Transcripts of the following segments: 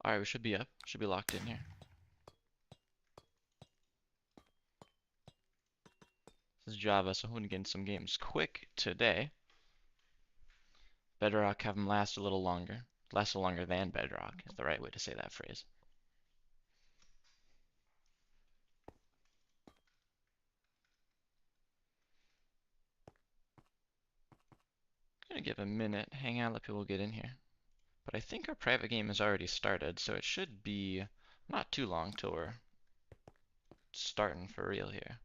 Alright, we should be up. Should be locked in here. This is Java, so I'm going to get in some games quick today. Bedrock have them last a little longer. Last a little longer than Bedrock is the right way to say that phrase. I'm going to give a minute, hang out, let people get in here. But I think our private game has already started, so it should be not too long till we're starting for real here.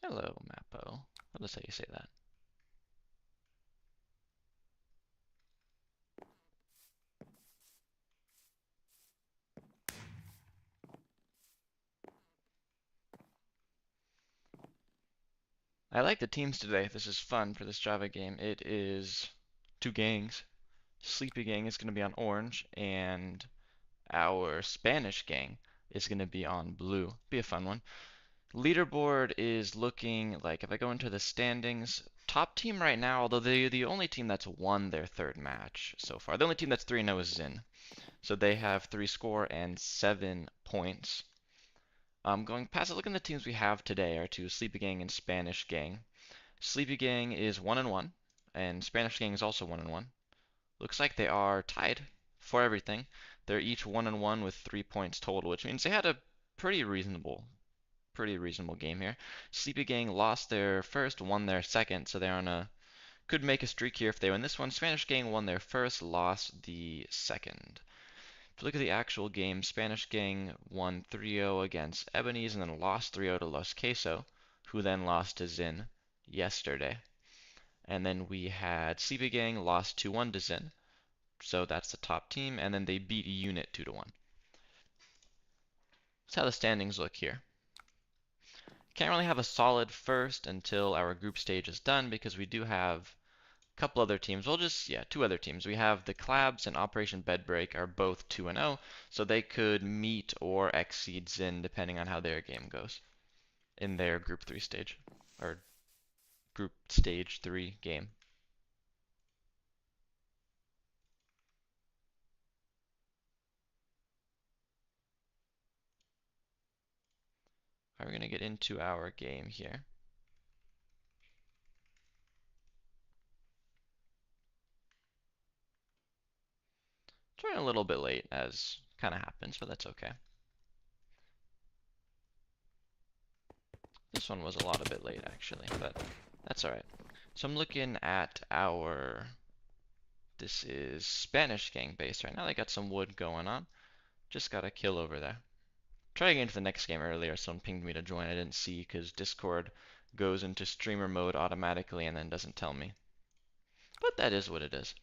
Hello, Mappo. That's how you say that. I like the teams today. This is fun for this Java game. It is two gangs. Sleepy Gang is going to be on orange, and our Spanish gang is going to be on blue. Be a fun one. Leaderboard is looking like, if I go into the standings, top team right now, although they're the only team that's won their third match so far. The only team that's 3-0 is Zin. So they have 3 score and 7 points. Going past it, look at the teams we have today are two Sleepy Gang and Spanish Gang. Sleepy Gang is 1-1, and Spanish Gang is also 1-1. Looks like they are tied for everything. They're each 1-1 with 3 points total, which means they had a pretty reasonable game here. Sleepy Gang lost their first, won their second, so they're on a could make a streak here if they win this one. Spanish Gang won their first, lost the second. If you look at the actual game, Spanish Gang won 3-0 against Ebony's and then lost 3-0 to Los Queso, who then lost to Zin yesterday. And then we had Sleepy Gang lost 2-1 to Zin, so that's the top team, and then they beat Unit 2-1. That's how the standings look here. Can't really have a solid first until our group stage is done because we do have a couple other teams. Two other teams. We have the Clabs and Operation Bedbreak are both 2-0, so they could meet or exceed Zin depending on how their game goes in their group 3 stage, or group stage 3 game. Are we going to get into our game here? Joined a little bit late, as kind of happens, but that's okay. This one was a lot a bit late, actually, but that's alright. So I'm looking at this is Spanish gang base right now. They got some wood going on. Just got a kill over there. Tried to get into the next game earlier, someone pinged me to join. I didn't see because Discord goes into streamer mode automatically and then doesn't tell me. But that is what it is.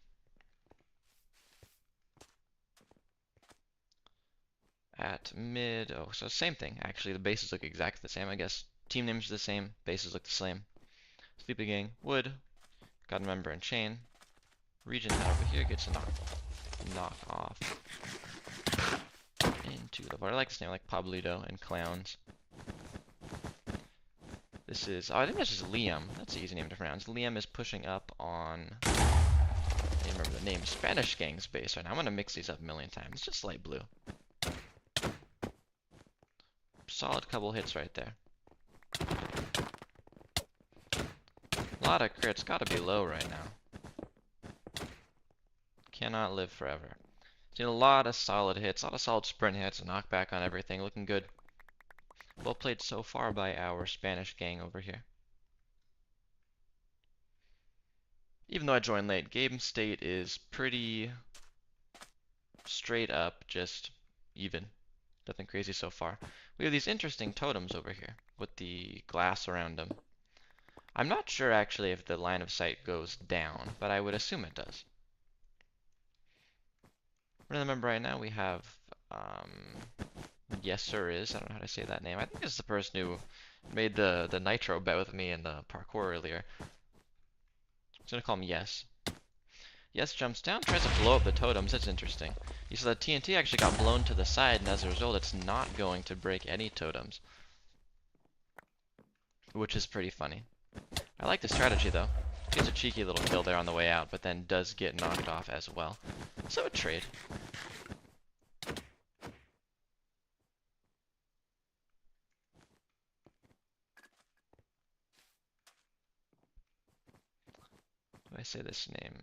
At mid, oh, so same thing. Actually, the bases look exactly the same, I guess. Team names are the same, bases look the same. Sleepy Gang, wood, got a member and chain. Region head over here gets a knock off into the bar. I like this name, like Pablito and Clowns. This is, oh, I think that's just Liam. That's an easy name to pronounce. Liam is pushing up on, I don't remember the name, Spanish Gang's base right now. I'm going to mix these up a million times. It's just light blue. Solid couple hits right there. A lot of crits. Gotta be low right now. Cannot live forever. Seen a lot of solid hits, a lot of solid sprint hits, a knockback on everything. Looking good. Well played so far by our Spanish gang over here. Even though I joined late, game state is pretty straight up, just even. Nothing crazy so far. We have these interesting totems over here with the glass around them. I'm not sure actually if the line of sight goes down, but I would assume it does. Remember right now we have Yes, sir is. I don't know how to say that name. I think it's the person who made the nitro bet with me in the parkour earlier. I'm just gonna call him Yes. Yes jumps down, tries to blow up the totems. That's interesting. You saw the TNT actually got blown to the side, and as a result, it's not going to break any totems, which is pretty funny. I like the strategy though. Gets a cheeky little kill there on the way out, but then does get knocked off as well. So a trade. How do I say this name?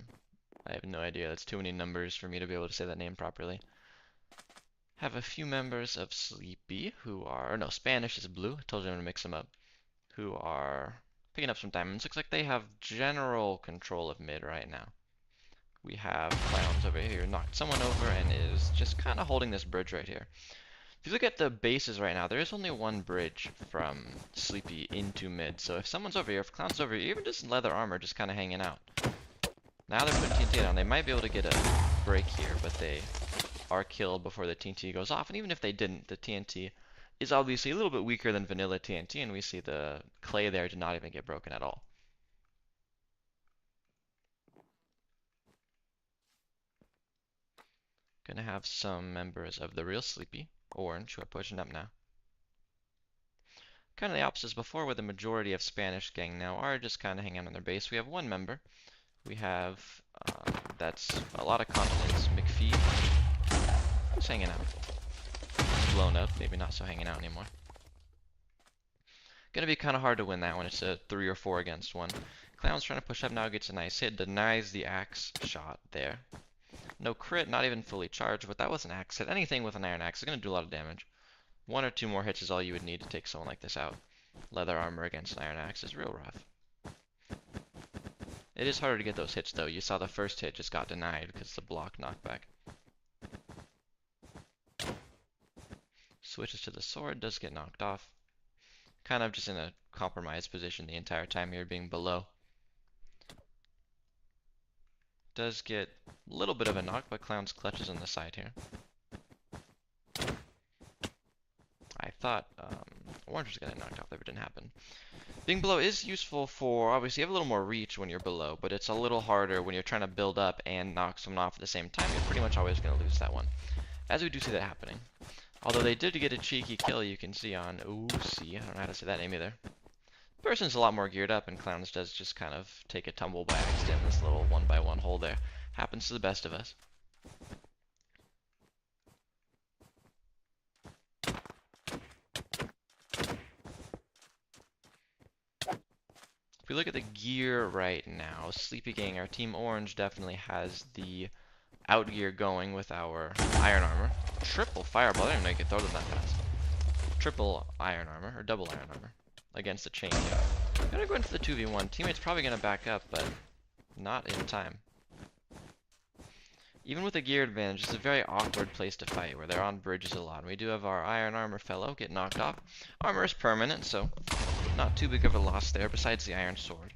I have no idea. That's too many numbers for me to be able to say that name properly. Have a few members of Sleepy who are, or no, Spanish is blue. I told you I'm gonna mix them up. Who are picking up some diamonds. Looks like they have general control of mid right now. We have Clowns over here, knocked someone over and is just kind of holding this bridge right here. If you look at the bases right now, there is only one bridge from Sleepy into mid. So if someone's over here, if Clown's over here, even just in leather armor, just kind of hanging out. Now they're putting TNT down. They might be able to get a break here, but they are killed before the TNT goes off. And even if they didn't, the TNT is obviously a little bit weaker than vanilla TNT, and we see the clay there did not even get broken at all. Gonna have some members of the real Sleepy, Orange, who are pushing up now. Kind of the opposite as before, where the majority of Spanish gang now are just kind of hanging out on their base. We have one member. We have, that's a lot of continents. McPhee, who's hanging out. Blown up, maybe not so hanging out anymore. Gonna be kind of hard to win that one. It's a 3 or 4 against 1. Clown's trying to push up now, gets a nice hit, denies the axe shot there. No crit, not even fully charged, but that was an axe hit. Anything with an iron axe is gonna do a lot of damage. 1 or 2 more hits is all you would need to take someone like this out. Leather armor against an iron axe is real rough. It is harder to get those hits though. You saw the first hit just got denied because it's a block knockback. Switches to the sword, does get knocked off. Kind of just in a compromised position the entire time here, being below. Does get a little bit of a knock, but Clown's clutches on the side here. I thought Orange was going to get knocked off there, but it didn't happen. Being below is useful for, obviously you have a little more reach when you're below, but it's a little harder when you're trying to build up and knock someone off at the same time. You're pretty much always going to lose that one. As we do see that happening. Although they did get a cheeky kill, you can see on OC. I don't know how to say that name either. Person's a lot more geared up, and Clowns does just kind of take a tumble by accident in this little 1-by-1 hole there. Happens to the best of us. If we look at the gear right now, Sleepy Gang, our Team Orange definitely has the out gear going with our iron armor. Triple fireball, I didn't even know you could throw them that fast. Triple iron armor, or double iron armor, against the chain here. Gonna go in for the 2v1. Teammate's probably gonna back up, but not in time. Even with a gear advantage, it's a very awkward place to fight, where they're on bridges a lot. And we do have our iron armor fellow get knocked off. Armor is permanent, so not too big of a loss there, besides the iron sword.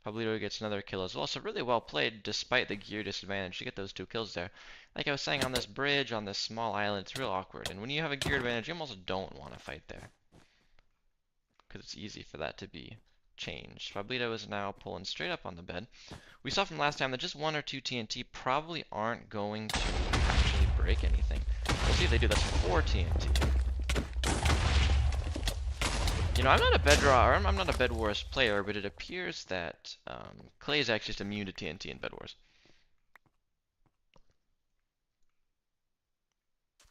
Pablito gets another kill as well, so really well played despite the gear disadvantage to get those 2 kills there. Like I was saying, on this bridge, on this small island, it's real awkward. And when you have a gear advantage, you almost don't want to fight there, because it's easy for that to be changed. Pablito is now pulling straight up on the bed. We saw from last time that just 1 or 2 TNT probably aren't going to actually break anything. We'll see if they do. That's 4 TNT. You know, I'm not a Bedwars, I'm not a Bedwars player, but it appears that Clay is actually just immune to TNT in Bedwars.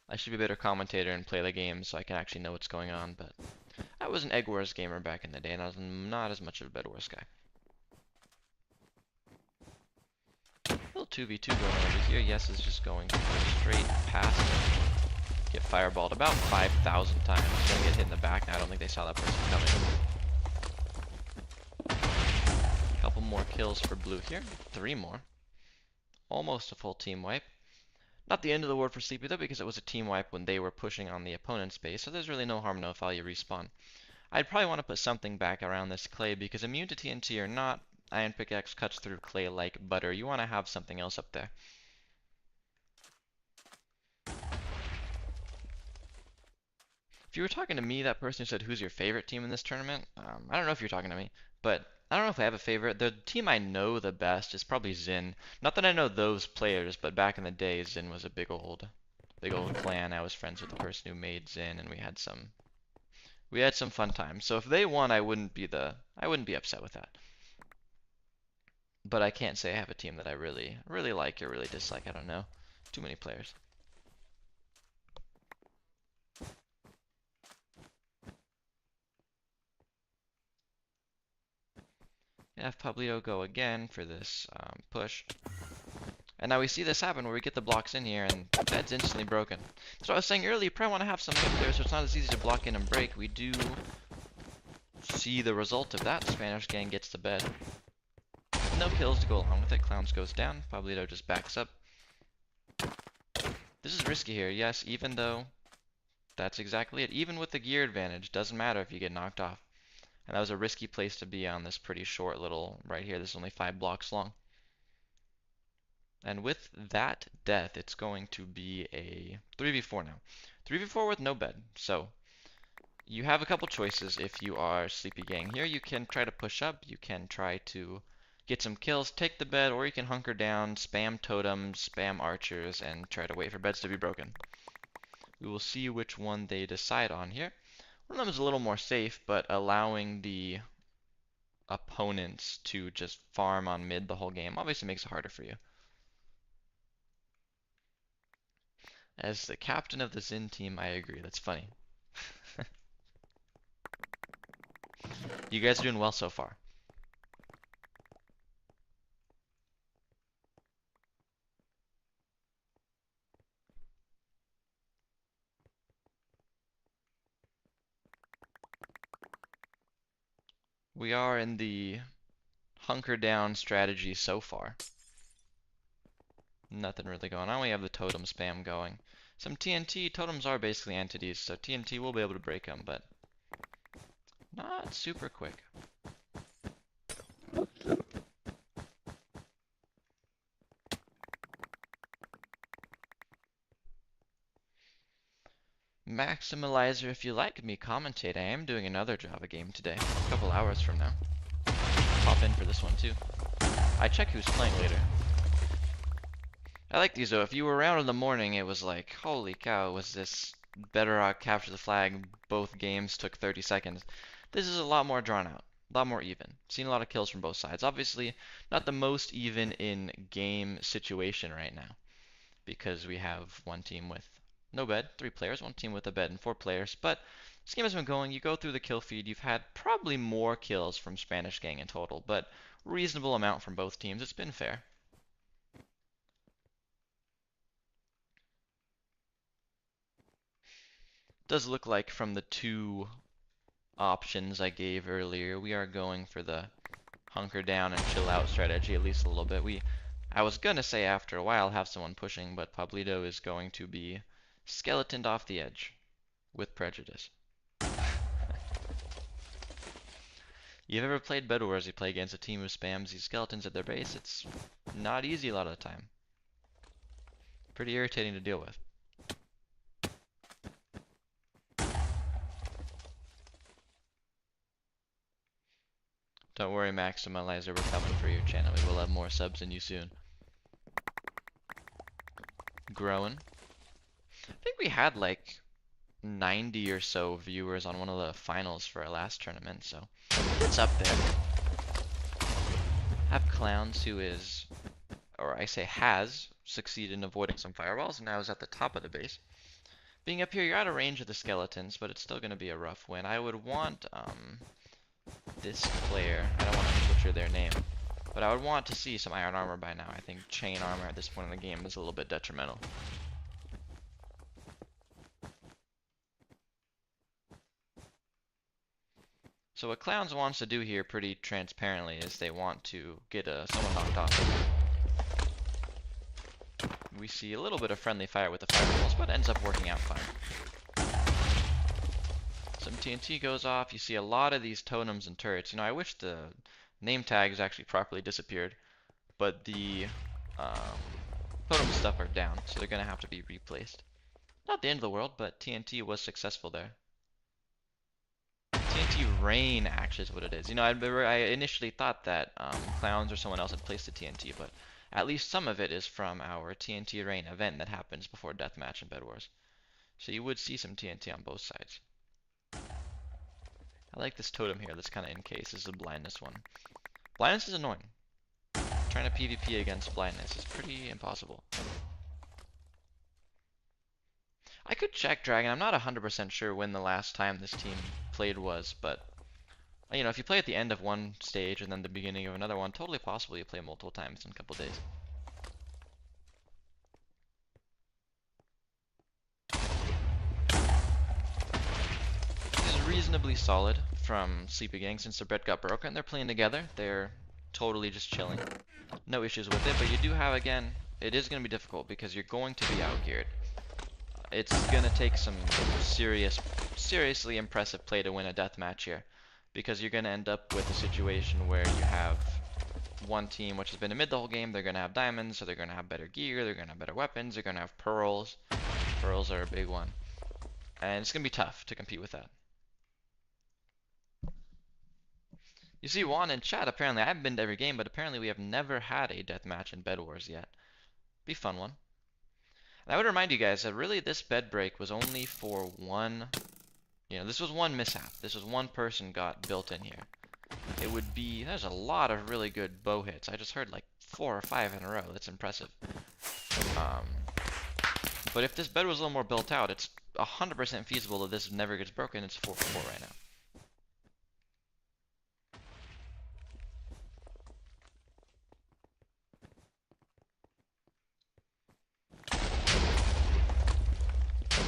I should be a better commentator and play the game so I can actually know what's going on, but I was an Egg Wars gamer back in the day, and I was not as much of a Bedwars guy. Little 2v2 going on over here. Yes is just going to go straight past him. Get fireballed about 5,000 times. He's gonna get hit in the back now. I don't think they saw that person coming. Couple more kills for blue here. 3 more. Almost a full team wipe. Not the end of the world for Sleepy though, because it was a team wipe when they were pushing on the opponent's base, so there's really no harm, no foul, you respawn. I'd probably want to put something back around this clay, because immune to TNT or not, Iron Pickaxe cuts through clay like butter. You want to have something else up there. If you were talking to me, that person who said, who's your favorite team in this tournament? I don't know if you're talking to me, but I don't know if I have a favorite. The team I know the best is probably Zin. Not that I know those players, but back in the day, Zin was a big old clan. I was friends with the person who made Zin, and we had some fun times. So if they won, I wouldn't be upset with that. But I can't say I have a team that I really like or really dislike. I don't know. Too many players. Have Pablito go again for this push. And now we see this happen where we get the blocks in here and bed's instantly broken. So I was saying earlier, you probably want to have some up there so it's not as easy to block in and break. We do see the result of that. Spanish gang gets the bed. No kills to go along with it. Clowns goes down. Pablito just backs up. This is risky here, yes, even though that's exactly it. Even with the gear advantage, doesn't matter if you get knocked off. And that was a risky place to be on this pretty short little right here. This is only 5 blocks long. And with that death, it's going to be a 3v4 now. 3v4 with no bed. So you have a couple choices if you are Sleepy Gang here. You can try to push up. You can try to get some kills, take the bed, or you can hunker down, spam totems, spam archers, and try to wait for beds to be broken. We will see which one they decide on here. One of them is a little more safe, but allowing the opponents to just farm on mid the whole game obviously makes it harder for you. As the captain of the Zin team, I agree. That's funny. You guys are doing well so far. We are in the hunker down strategy so far. Nothing really going on. We have the totem spam going. Some TNT. Totems are basically entities, so TNT will be able to break them, but not super quick. Maximalizer, if you like me commentate, I am doing another Java game today, a couple hours from now. Pop in for this one too. I check who's playing later. I like these though. If you were around in the morning, it was like, holy cow, was this Bedrock capture the flag? Both games took 30 seconds. This is a lot more drawn out, a lot more even. Seen a lot of kills from both sides. Obviously, not the most even in game situation right now, because we have one team with no bed, 3 players, one team with a bed and 4 players. But this game has been going. You go through the kill feed. You've had probably more kills from Spanish Gang in total, but reasonable amount from both teams. It's been fair. Does look like from the 2 options I gave earlier, we are going for the hunker down and chill out strategy at least a little bit. I was gonna say after a while have someone pushing, but Pablito is going to be skeletoned off the edge with prejudice. You've ever played Bedwars? You play against a team who spams these skeletons at their base. It's not easy a lot of the time. Pretty irritating to deal with. Don't worry, Maximalizer, we're coming for your channel. We will have more subs than you soon. Growing. I think we had like 90 or so viewers on one of the finals for our last tournament, so it's up there. Have Clowns, who is, or I say has, succeeded in avoiding some fireballs and now is at the top of the base. Being up here, you're out of range of the skeletons, but it's still going to be a rough win. I would want this player, I don't want to butcher their name, but I would want to see some iron armor by now. I think chain armor at this point in the game is a little bit detrimental. So what Clowns wants to do here pretty transparently is they want to get someone knocked off. We see a little bit of friendly fire with the fireballs, but ends up working out fine. Some TNT goes off. You see a lot of these totems and turrets. You know, I wish the name tags actually properly disappeared, but the totem stuff are down, so they're going to have to be replaced. Not the end of the world, but TNT was successful there. TNT rain actually is what it is. You know, I initially thought that Clowns or someone else had placed the TNT, but at least some of it is from our TNT rain event that happens before Deathmatch and Bedwars. So you would see some TNT on both sides. I like this totem here that's kind of in case. This is a blindness one. Blindness is annoying. Trying to PvP against blindness is pretty impossible. I could check Dragon. I'm not 100% sure when the last time this team played was, but you know, if you play at the end of one stage and then the beginning of another one, totally possible you play multiple times in a couple days. This is reasonably solid from Sleepy Gang since their bed got broken. They're playing together. They're totally just chilling. No issues with it, but you do have, again, it is going to be difficult because you're going to be outgeared. It's going to take some seriously impressive play to win a deathmatch here, because you're going to end up with a situation where you have one team which has been in mid the whole game. They're going to have diamonds, so they're going to have better gear, they're going to have better weapons, they're going to have pearls. Pearls are a big one. And it's going to be tough to compete with that. You see Juan in chat, apparently I haven't been to every game, but apparently we have never had a deathmatch in Bedwars yet. Be a fun one. And I would remind you guys that really this bed break was only for one, you know, this was one mishap. This was one person got built in here. It would be, there's a lot of really good bow hits. I just heard like 4 or 5 in a row. That's impressive. But if this bed was a little more built out, it's 100% feasible that this never gets broken. It's 4-4 right now.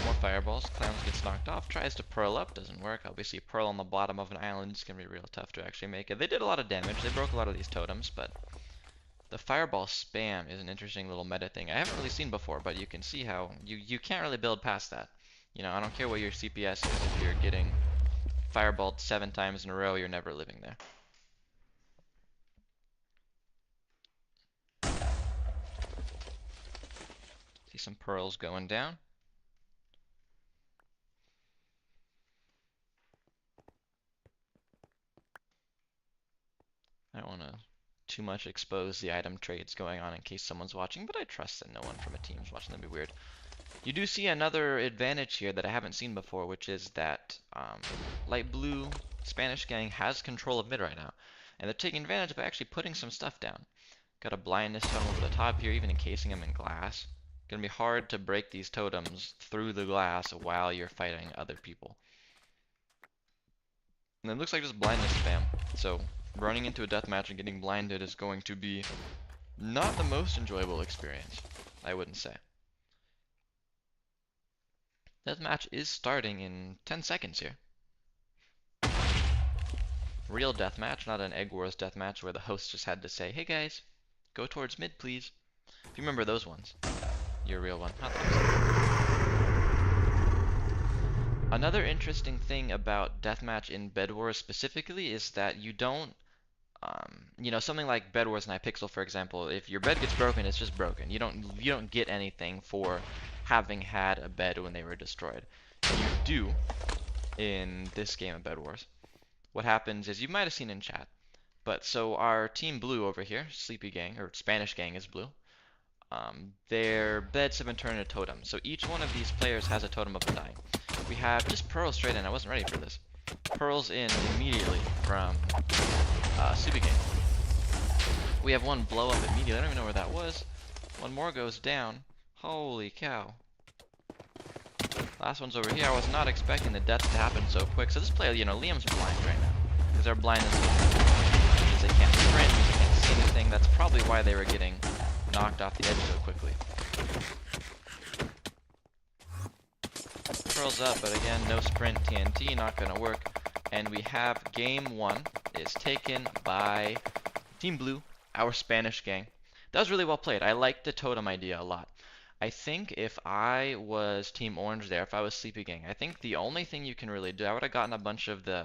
More fireballs. Clowns gets knocked off. Tries to pearl up. Doesn't work. Obviously, pearl on the bottom of an island is going to be real tough to actually make it. They did a lot of damage. They broke a lot of these totems, but the fireball spam is an interesting little meta thing I haven't really seen before, but you can see how you can't really build past that. You know, I don't care what your CPS is. If you're getting fireballed 7 times in a row, you're never living there. See some pearls going down. I don't want to too much expose the item trades going on in case someone's watching, but I trust that no one from a team's watching. That'd be weird. You do see another advantage here that I haven't seen before, which is that light blue Spanish gang has control of mid right now, and they're taking advantage by actually putting some stuff down. Got a blindness totem over the top here, even encasing them in glass. Gonna be hard to break these totems through the glass while you're fighting other people. And it looks like just blindness spam. So running into a deathmatch and getting blinded is going to be not the most enjoyable experience, I wouldn't say. Deathmatch is starting in 10 seconds here. Real deathmatch, not an Egg Wars deathmatch where the host just had to say, hey guys, go towards mid please. If you remember those ones, you're a real one. Not Another interesting thing about deathmatch in Bedwars specifically is that you don't, you know, something like Bedwars and iPixel, for example, if your bed gets broken, it's just broken. You don't get anything for having had a bed when they were destroyed. You do in this game of Bedwars. What happens is, you might have seen in chat, but so our team blue over here, Sleepy Gang, or Spanish Gang is blue, their beds have been turned into totems. So each one of these players has a totem of undying. We have just pearls straight in. I wasn't ready for this. Pearls in immediately from Sleepy Gang. We have one blow up immediately. I don't even know where that was. One more goes down. Holy cow. Last one's over here. I was not expecting the death to happen so quick. So this player, you know, Liam's blind right now. Because they're blind means they can't sprint, means they can't see anything. That's probably why they were getting knocked off the edge so quickly. Pearls up, but again, no sprint TNT, not gonna work. And we have game 1 is taken by Team Blue, our Spanish gang. That was really well played. I liked the totem idea a lot. I think if I was Team Orange there, if I was Sleepy Gang, I think the only thing you can really do, I would have gotten a bunch of the,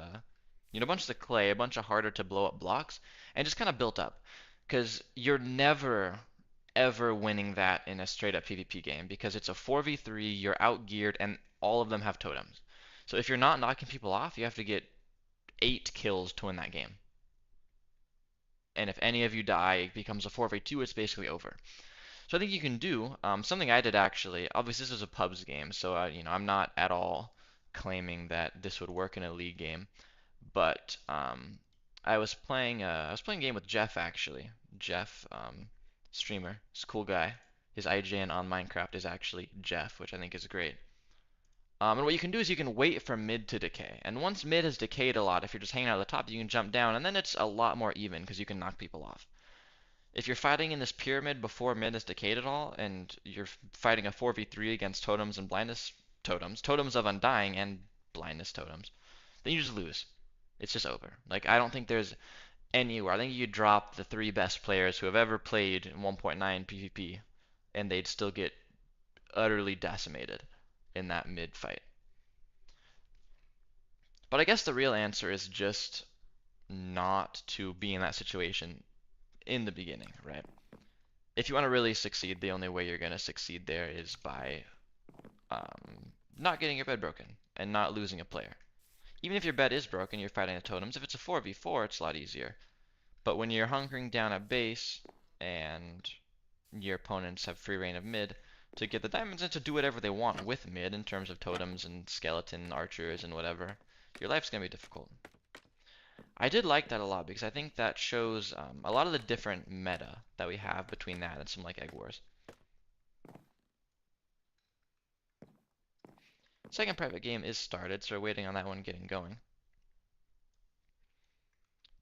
you know, a bunch of the clay, a bunch of harder to blow up blocks, and just kind of built up. Because you're never, ever winning that in a straight up PvP game, because it's a 4v3, you're outgeared, and all of them have totems. So if you're not knocking people off, you have to get 8 kills to win that game. And if any of you die, it becomes a 4v2, it's basically over. So I think you can do something I did actually. Obviously, this is a pubs game, so I'm not at all claiming that this would work in a league game. But I was playing a game with Jeff actually. Jeff, streamer, he's a cool guy. His IGN on Minecraft is actually Jeff, which I think is great. And what you can do is you can wait for mid to decay. And once mid has decayed a lot, if you're just hanging out at the top, you can jump down, and then it's a lot more even because you can knock people off. If you're fighting in this pyramid before mid has decayed at all, and you're fighting a 4v3 against totems and blindness totems, totems of undying and blindness totems, then you just lose. It's just over. Like, I don't think there's anywhere. I think you drop the 3 best players who have ever played in 1.9 PvP, and they'd still get utterly decimated in that mid fight. But I guess the real answer is just not to be in that situation in the beginning, right? If you want to really succeed, the only way you're going to succeed there is by not getting your bed broken and not losing a player. Even if your bed is broken, you're fighting the totems. If it's a 4v4, it's a lot easier. But when you're hunkering down at base and your opponents have free reign of mid to get the diamonds and to do whatever they want with mid in terms of totems and skeleton archers and whatever, your life's going to be difficult. I did like that a lot because I think that shows a lot of the different meta that we have between that and some like Egg Wars. Second private game is started, so we're waiting on that one getting going.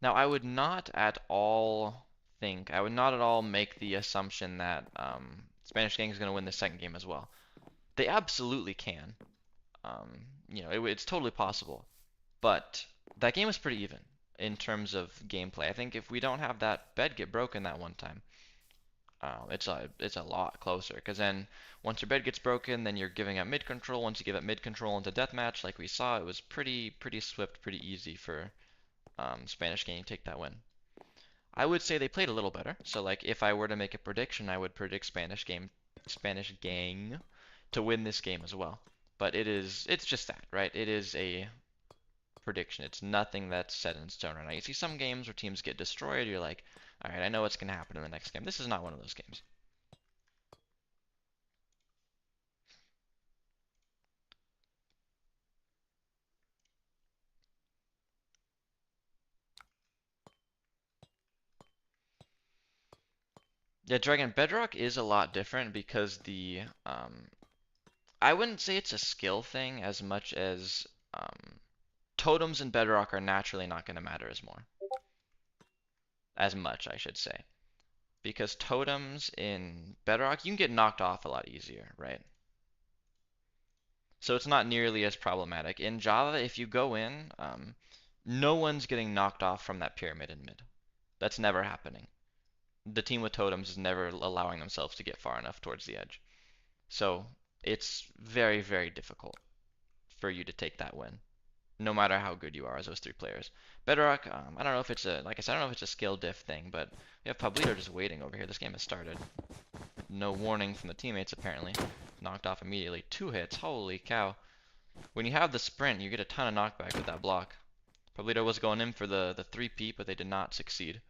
Now, I would not at all make the assumption that Spanish Gang is going to win the second game as well. They absolutely can. It's totally possible. But that game was pretty even in terms of gameplay. I think if we don't have that bed get broken that one time, it's a lot closer. Because then once your bed gets broken, then you're giving up mid control. Once you give up mid control into deathmatch, like we saw, it was pretty swift, pretty easy for Spanish Gang to take that win. I would say they played a little better. So like if I were to make a prediction, I would predict Spanish Gang to win this game as well. But it's just that, right? It is a prediction. It's nothing that's set in stone right now. You see some games where teams get destroyed, you're like, all right, I know what's going to happen in the next game. This is not one of those games. Yeah, Dragon Bedrock is a lot different because I wouldn't say it's a skill thing as much as totems in Bedrock are naturally not going to matter as much, I should say. Because totems in Bedrock, you can get knocked off a lot easier, right? So it's not nearly as problematic. In Java, if you go in, no one's getting knocked off from that pyramid in mid. That's never happening. The team with totems is never allowing themselves to get far enough towards the edge. So it's very, very difficult for you to take that win, no matter how good you are as those 3 players. Bedrock, I don't know if it's like I said, I don't know if it's a skill diff thing, but we have Pablito just waiting over here. This game has started. No warning from the teammates apparently. Knocked off immediately. 2 hits, holy cow. When you have the sprint, you get a ton of knockback with that block. Pablito was going in for the 3-peat, but they did not succeed.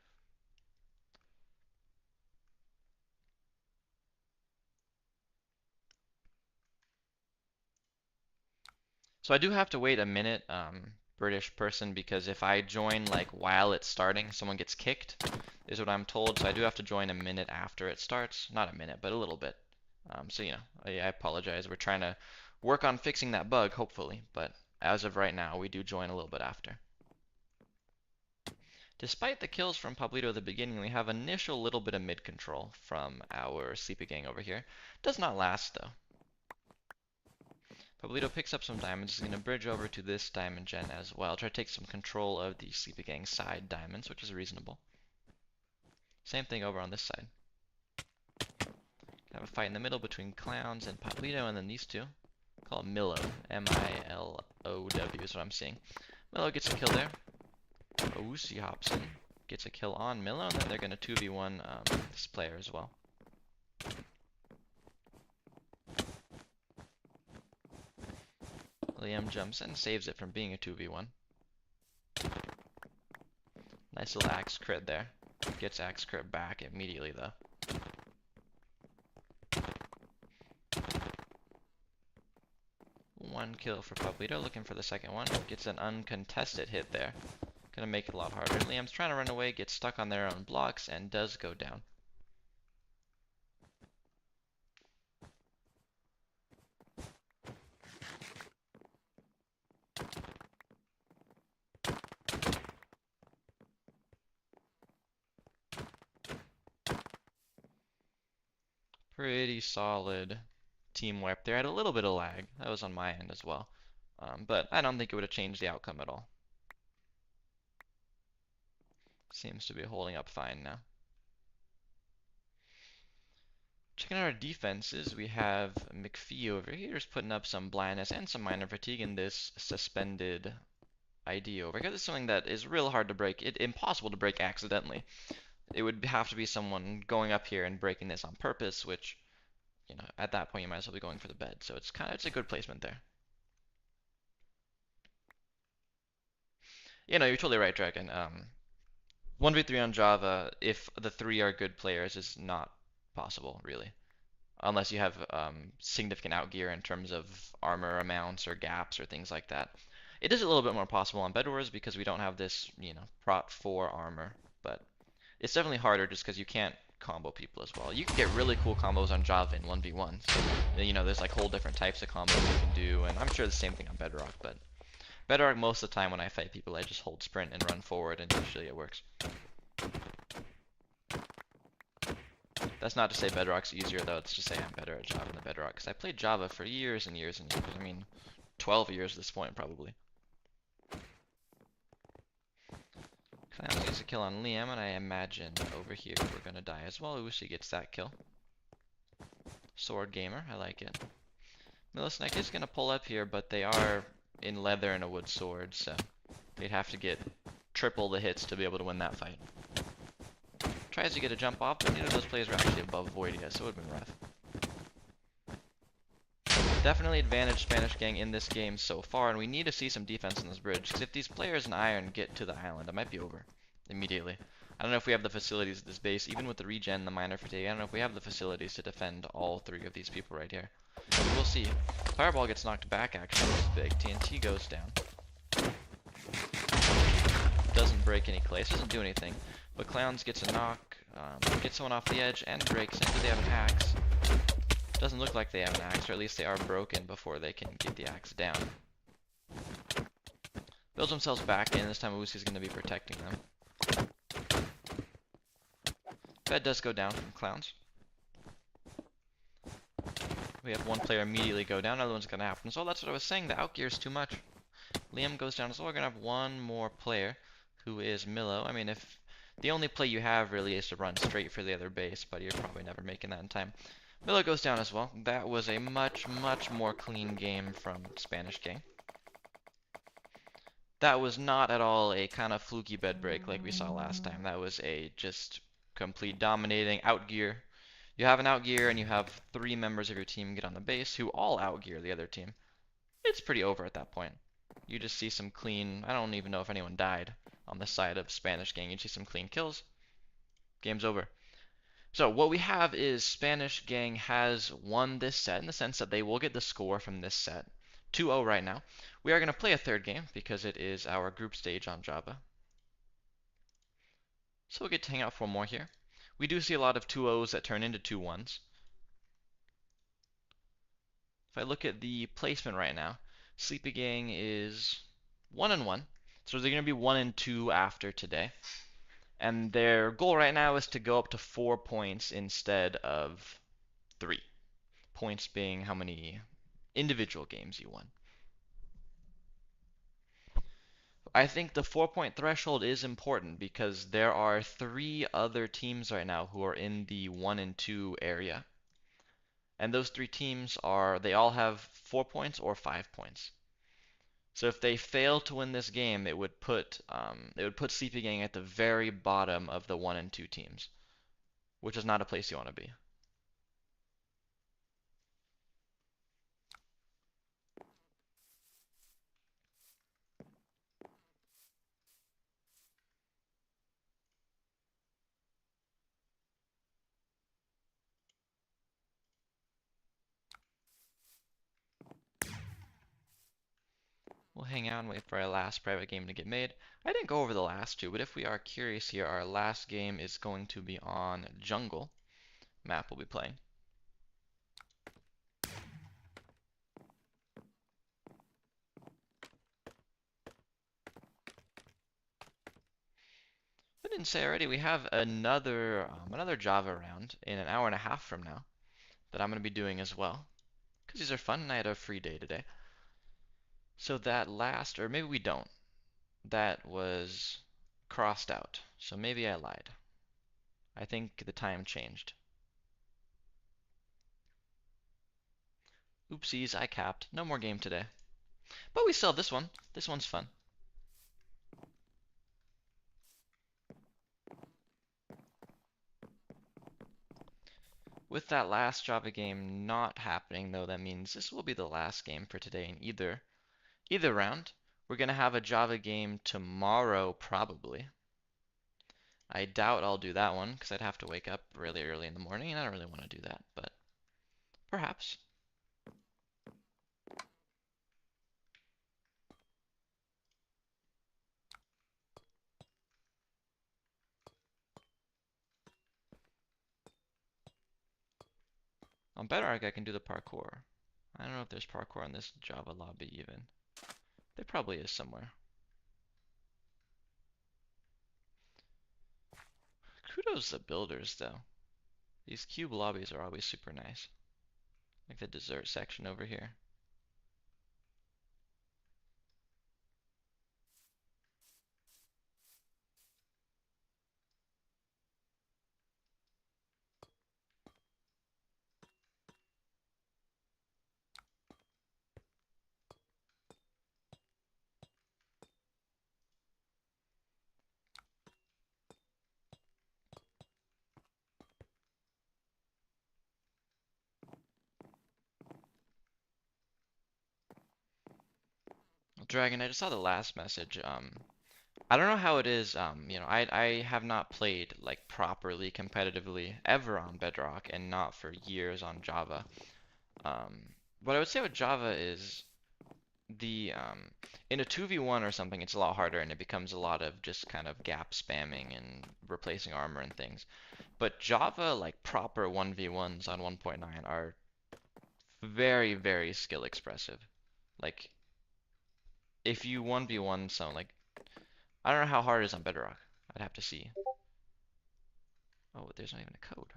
So I do have to wait a minute, British person, because if I join like while it's starting, someone gets kicked, is what I'm told. So I do have to join a minute after it starts. Not a minute, but a little bit. So I apologize. We're trying to work on fixing that bug, hopefully. But as of right now, we do join a little bit after. Despite the kills from Pablito at the beginning, we have initial little bit of mid control from our Sleepy Gang over here. Does not last though. Pablito picks up some diamonds. He's going to bridge over to this diamond gen as well. Try to take some control of the Sleepy Gang side diamonds, which is reasonable. Same thing over on this side. Have a fight in the middle between Clowns and Pablito, and then these two. Call it Milo. M-I-L-O-W is what I'm seeing. Milo gets a kill there. Owusi hops in. Gets a kill on Milo, and then they're going to 2v1 this player as well. Liam jumps in, saves it from being a 2v1. Nice little axe crit there. Gets axe crit back immediately though. One kill for Pablito, looking for the second one. Gets an uncontested hit there. Gonna make it a lot harder. Liam's trying to run away, gets stuck on their own blocks, and does go down. Pretty solid team wipe there. I had a little bit of lag. That was on my end as well. But I don't think it would have changed the outcome at all. Seems to be holding up fine now. Checking out our defenses, we have McPhee over here is putting up some blindness and some minor fatigue in this suspended ID over here. This is something that is real hard to break. Impossible to break accidentally. It would have to be someone going up here and breaking this on purpose, which, you know, at that point you might as well be going for the bed. So it's a good placement there. You know, you're totally right, Dragon. 1v3 on Java, if the three are good players, is not possible, really. Unless you have significant outgear in terms of armor amounts or gaps or things like that. It is a little bit more possible on Bedwars because we don't have this, you know, prot 4 armor, but it's definitely harder just because you can't combo people as well. You can get really cool combos on Java in 1v1. So, you know, there's like whole different types of combos you can do, and I'm sure the same thing on Bedrock, but Bedrock most of the time when I fight people, I just hold sprint and run forward, and usually it works. That's not to say Bedrock's easier, though. It's just to say I'm better at Java than Bedrock, because I played Java for years and years and years. I mean, 12 years at this point, probably. Clowns gets a kill on Liam, and I imagine over here we're gonna die as well. Ushi gets that kill. Sword Gamer, I like it. Millisneck is gonna pull up here, but they are in leather and a wood sword, so they'd have to get triple the hits to be able to win that fight. Tries to get a jump off, but neither of those players were actually above Voidia, so it would have been rough. Definitely advantage Spanish Gang in this game so far, and we need to see some defense on this bridge, because if these players in Iron get to the island, it might be over immediately. I don't know if we have the facilities at this base, even with the regen, the minor fatigue, I don't know if we have the facilities to defend all three of these people right here. We'll see. Fireball gets knocked back, actually, it's big. TNT goes down. Doesn't break any clays, doesn't do anything. But Clowns gets a knock, gets someone off the edge, and breaks in. Do they have an axe? Doesn't look like they have an axe, or at least they are broken before they can get the axe down. Builds themselves back in. This time Usi's going to be protecting them. Bed does go down from Clowns. We have one player immediately go down, another one's going to happen. So that's what I was saying, the outgear is too much. Liam goes down as well. We're going to have one more player, who is Milo. I mean, if the only play you have really is to run straight for the other base, but you're probably never making that in time. Miller goes down as well. That was a much, much more clean game from Spanish Gang. That was not at all a kind of fluky bed break like we saw last time. That was a just complete dominating outgear. You have an outgear and you have three members of your team get on the base who all outgear the other team. It's pretty over at that point. You just see some clean, I don't even know if anyone died on the side of Spanish Gang. You see some clean kills. Game's over. So what we have is Spanish Gang has won this set in the sense that they will get the score from this set. 2-0 right now. We are going to play a third game because it is our group stage on Java. So we'll get to hang out for more here. We do see a lot of 2-0s that turn into 2-1s. If I look at the placement right now, Sleepy Gang is 1-1. So they're going to be 1-2 after today. And their goal right now is to go up to 4 points instead of 3. Points being how many individual games you won. I think the 4-point threshold is important because there are 3 other teams right now who are in the 1 and 2 area. And those 3 teams are, they all have 4 points or 5 points. So if they fail to win this game, it would put Sleepy Gang at the very bottom of the 1 and 2 teams, which is not a place you want to be. hang out and wait for our last private game to get made. I didn't go over the last two, but if we are curious here, our last game is going to be on Jungle map we'll be playing. I didn't say already, we have another Java round in an hour and a half from now that I'm going to be doing as well, because these are fun and I had a free day today. So that last, or maybe we don't, that was crossed out. So maybe I lied. I think the time changed. Oopsies, I capped. No more game today. But we still have this one. This one's fun. With that last Java game not happening, though, that means this will be the last game for today in either round. We're gonna have a Java game tomorrow, probably. I doubt I'll do that one because I'd have to wake up really early in the morning, and I don't really want to do that, but perhaps. On Bedrock, I can do the parkour. I don't know if there's parkour in this Java lobby even. There probably is somewhere. Kudos to builders, though. These cube lobbies are always super nice. Like the dessert section over here. Dragon, I just saw the last message. I don't know how it is. I have not played like properly competitively ever on Bedrock and not for years on Java. What I would say with Java is in a 2v1 or something, it's a lot harder and it becomes a lot of just kind of gap spamming and replacing armor and things. But Java, like proper 1v1s on 1.9 are very, very skill expressive. Like if you 1v1 someone, like I don't know how hard it is on Bedrock. I'd have to see. Oh, there's not even a code.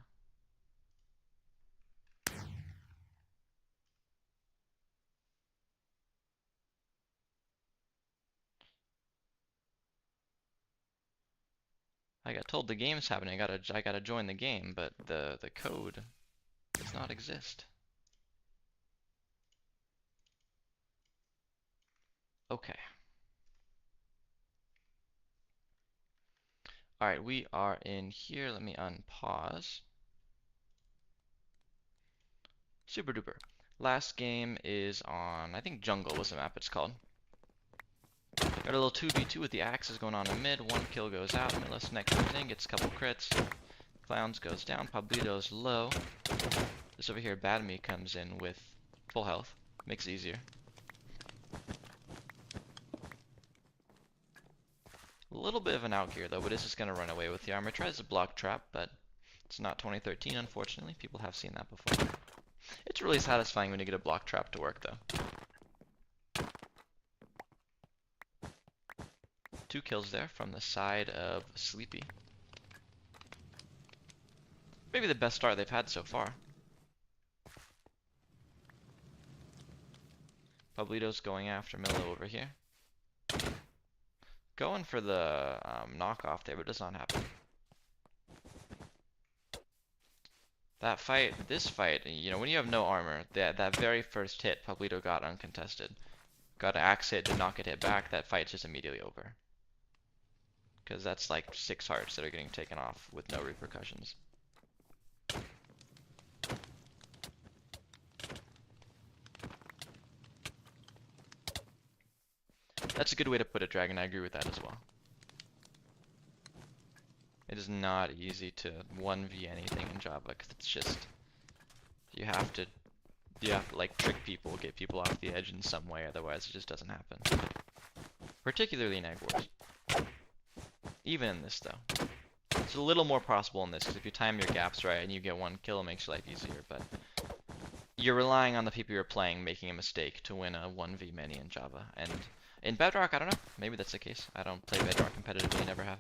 I got told the game's happening. I gotta join the game, but the code does not exist. Okay. All right, we are in here. Let me unpause. Super duper. Last game is on, I think Jungle was the map it's called. Got a little 2v2 with the axes going on in mid. One kill goes out. Millis next thing gets a couple crits. Clowns goes down. Pablito's low. This over here, Bad Me comes in with full health. Makes it easier. A little bit of an out gear though, but this is going to run away with the armor. Tries to block trap, but it's not 2013 unfortunately. People have seen that before. It's really satisfying when you get a block trap to work though. 2 kills there from the side of Sleepy. Maybe the best start they've had so far. Pablito's going after Milo over here. Going for the knockoff there, but it does not happen. That fight, this fight, when you have no armor, that very first hit, Pablito got uncontested. Got an axe hit, did not get hit back, that fight's just immediately over. Because that's like 6 hearts that are getting taken off with no repercussions. That's a good way to put it, Dragon. I agree with that as well. It is not easy to 1v anything in Java because it's just you have to like trick people, get people off the edge in some way, otherwise it just doesn't happen. particularly in Egg Wars. Even in this, though. It's a little more possible in this, because if you time your gaps right and you get one kill, it makes your life easier, but you're relying on the people you're playing making a mistake to win a 1v many in Java. And in Bedrock, I don't know. Maybe that's the case. I don't play Bedrock competitively, never have.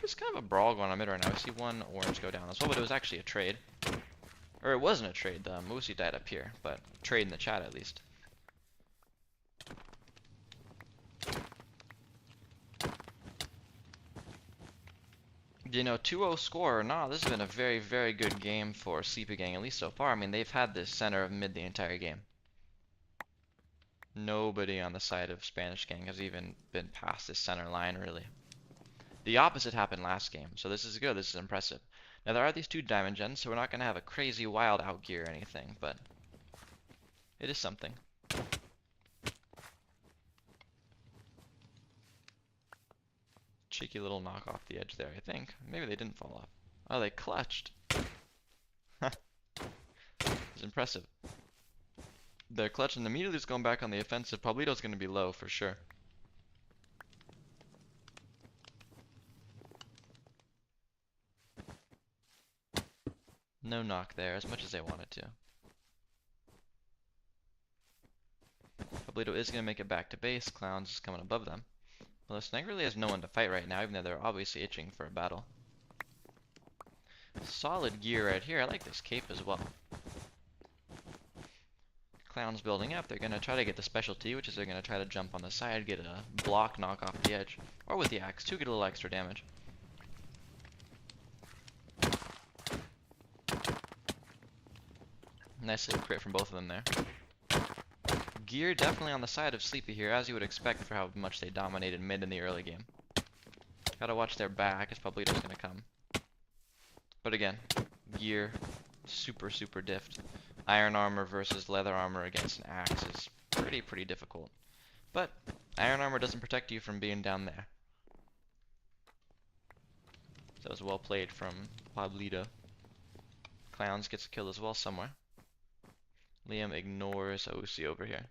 Just kind of a brawl going on mid right now. I see one orange go down as well, but it was actually a trade. Or it wasn't a trade. The Moosey died up here, but trade in the chat at least. You know, 2-0 score or not, this has been a very, very good game for Sleepy Gang, at least so far. I mean, they've had this center of mid the entire game. Nobody on the side of Spanish Gang has even been past this center line, really. The opposite happened last game, so this is good, this is impressive. Now, there are these two diamond gens, so we're not going to have a crazy wild outgear or anything, but it is something. Cheeky little knock off the edge there, I think. Maybe they didn't fall off. Oh, they clutched. It's impressive. They're clutching immediately, just going back on the offensive. Pablito's going to be low for sure. No knock there, as much as they wanted to. Pablito is going to make it back to base. Clown's just coming above them. Well, the Snag really has no one to fight right now, even though they're obviously itching for a battle. Solid gear right here. I like this cape as well. Clown's building up. They're going to try to get the specialty, which is they're going to try to jump on the side, get a block knock off the edge. Or with the axe, to get a little extra damage. Nice little crit from both of them there. Gear definitely on the side of Sleepy here, as you would expect for how much they dominated mid in the early game. Gotta watch their back, as Pablito's gonna come. But again, gear, super diffed. Iron armor versus leather armor against an axe is pretty difficult. But iron armor doesn't protect you from being down there. So that was well played from Pablito. Clowns gets a kill as well somewhere. Liam ignores Ausi over here.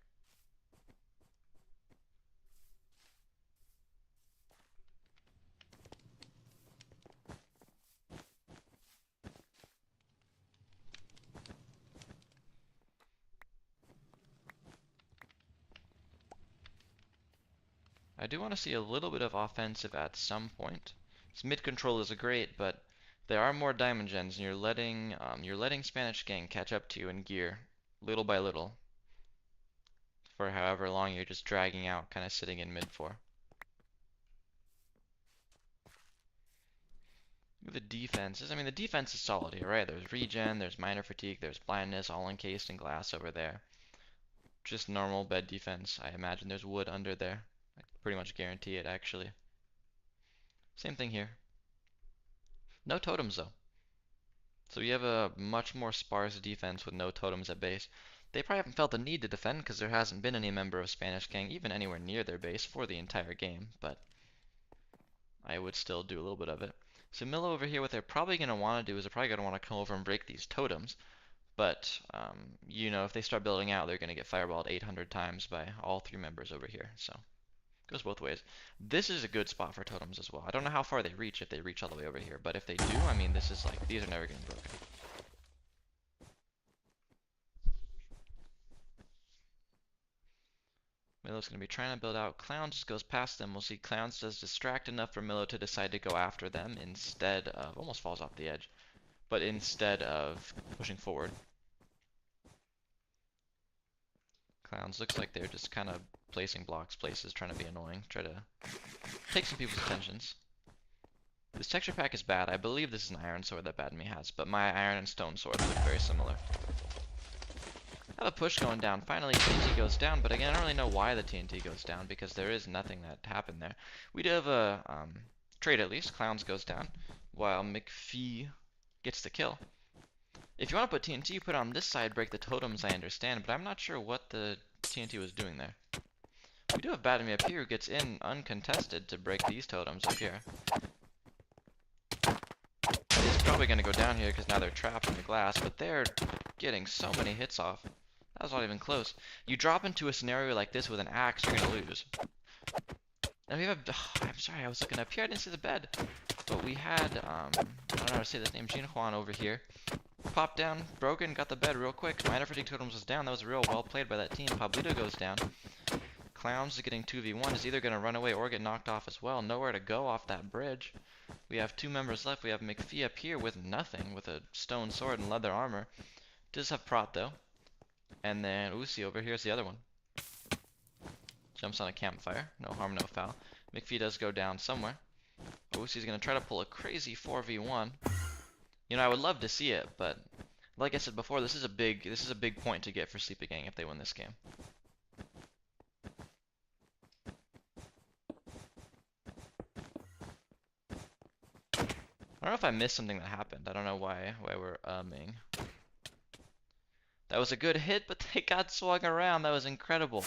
I do want to see a little bit of offensive at some point. This mid control is great, but there are more diamond gens, and you're letting Spanish Gang catch up to you in gear, little by little, for however long you're just dragging out, kind of sitting in mid for. The defenses, I mean, the defense is solid here, right? There's regen, there's minor fatigue, there's blindness, all encased in glass over there. Just normal bed defense. I imagine there's wood under there. I pretty much guarantee it, actually. Same thing here. No totems, though. So you have a much more sparse defense with no totems at base. They probably haven't felt the need to defend because there hasn't been any member of Spanish Gang even anywhere near their base for the entire game, but I would still do a little bit of it. So Milo over here, what they're probably going to want to do is they're probably going to want to come over and break these totems. But, you know, if they start building out, they're going to get fireballed 800 times by all three members over here. So, goes both ways. This is a good spot for totems as well. I don't know how far they reach, if they reach all the way over here. But if they do, I mean, this is like, these are never getting broken. Milo's going to be trying to build out. Clown just goes past them. We'll see Clowns does distract enough for Milo to decide to go after them instead of, almost falls off the edge, but instead of pushing forward. Clowns looks like they're just kind of placing blocks places, trying to be annoying, try to take some people's attentions. This texture pack is bad. I believe this is an iron sword that Bad Me has, but my iron and stone swords look very similar. I have a push going down. Finally, TNT goes down, but again, I don't really know why the TNT goes down because there is nothing that happened there. We do have a trade at least. Clowns goes down, while McPhee gets the kill. If you want to put TNT, you put it on this side, break the totems, I understand, but I'm not sure what the TNT was doing there. We do have Bad Me up here who gets in uncontested to break these totems up here. He's probably going to go down here because now they're trapped in the glass, but they're getting so many hits off. That was not even close. You drop into a scenario like this with an axe, you're gonna lose. And we have a, I'm sorry, I was looking up here, I didn't see the bed. But we had, I don't know how to say this name, Jean Juan over here. Popped down, broken, got the bed real quick. Minor fatigue totems was down, that was real well played by that team. Pablito goes down. Clowns is getting 2v1, is either going to run away or get knocked off as well. Nowhere to go off that bridge. We have 2 members left. We have McPhee up here with nothing, with a stone sword and leather armor. Does have prot though. And then Uzi over here is the other one. Jumps on a campfire. No harm, no foul. McPhee does go down somewhere. Uzi's going to try to pull a crazy 4v1. You know, I would love to see it, but like I said before, this is a big point to get for Sleepy Gang if they win this game. I don't know if I missed something that happened. I don't know why we're umming. That was a good hit, but they got swung around. That was incredible.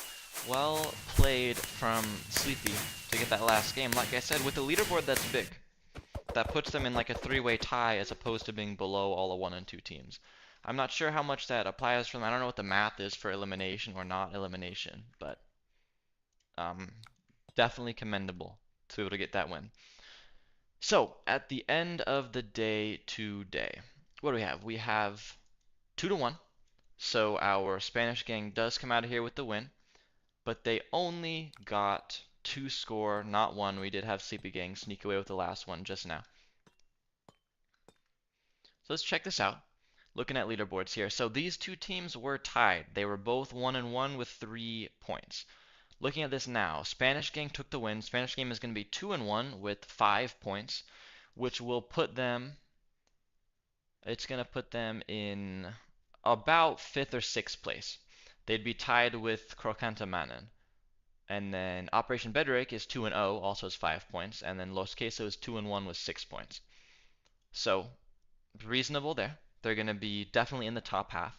Well played from Sleepy to get that last game. Like I said, with the leaderboard that's big, that puts them in like a 3-way tie as opposed to being below all the 1 and 2 teams. I'm not sure how much that applies for them. I don't know what the math is for elimination or not elimination, but definitely commendable to be able to get that win. So, at the end of the day today, what do we have? We have 2-1. So our Spanish gang does come out of here with the win, but they only got 2 score, not 1. We did have Sleepy Gang sneak away with the last one just now. So let's check this out. Looking at leaderboards here. So these 2 teams were tied. They were both 1-1 with 3 points. Looking at this now, Spanish Gang took the win. Spanish Gang is going to be 2-1 with 5 points, which will put them, it's going to put them in about 5th or 6th place. They'd be tied with Crocanta Manon. And then Operation Bedrick is 2-0, also has 5 points. And then Los Quesos is 2-1 with 6 points. So, reasonable there. They're going to be definitely in the top half.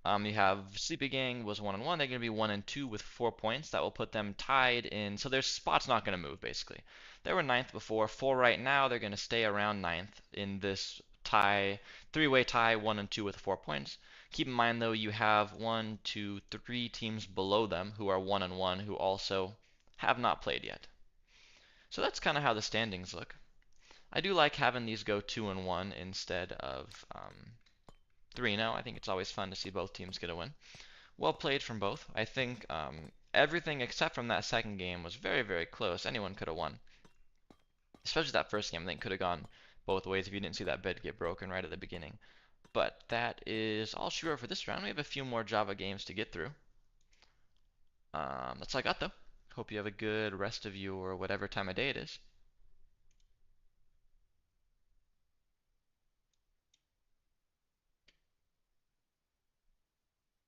You have Sleepy Gang was 1-1. They're going to be 1-2 with 4 points. That will put them tied in. So their spot's not going to move, basically. They were 9th before. 4 right now. They're going to stay around 9th in this tie, 3-way tie, 1-2 with 4 points. Keep in mind, though, you have 1, 2, 3 teams below them who are 1-1 who also have not played yet. So that's kind of how the standings look. I do like having these go 2-1 instead of 3-0. I think it's always fun to see both teams get a win. Well played from both. I think everything except from that second game was very, very close. Anyone could have won. Especially that first game, I think could have gone both ways if you didn't see that bed get broken right at the beginning. But that is all she wrote for this round. We have a few more Java games to get through. That's all I got though. Hope you have a good rest of your whatever time of day it is.